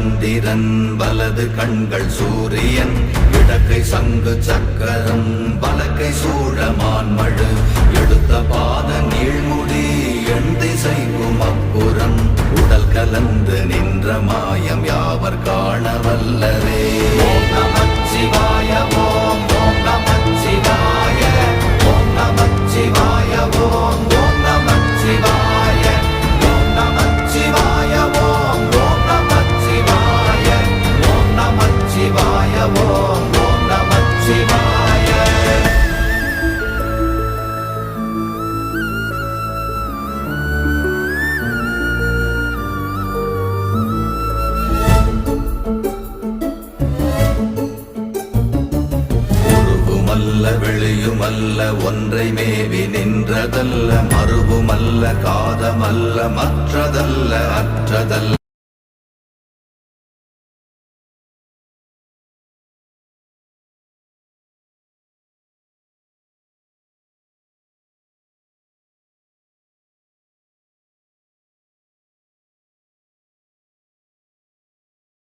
சந்திரன் வலது கண்கள் சூரியன் இடக்கை சங்கு சக்கரம் வலக்கை சூழமான்மழு எடுத்த பாத நீழ்முடி எண் திசைக்கும் அப்புறம் உடல் கலந்து நின்ற மாயம் யாவர் காண வல்லரே. ஓம் நமச்சிவாய ஓம் ஓம் நமச்சிவாய ஓம் நமச்சிவாய ஓம் ஓம் நமச்சிவாய ஓம் நமச்சிவாய ஓம் ஓம் நமச்சிவாய ஓம் நமச்சிவாய ஓம் ஓம் நமச்சிவாய. வெளியுமல்ல ஒன்றை மேவி நின்றதல்ல மறுவுமல்ல காதமல்ல மற்றதல்ல அற்றதல்ல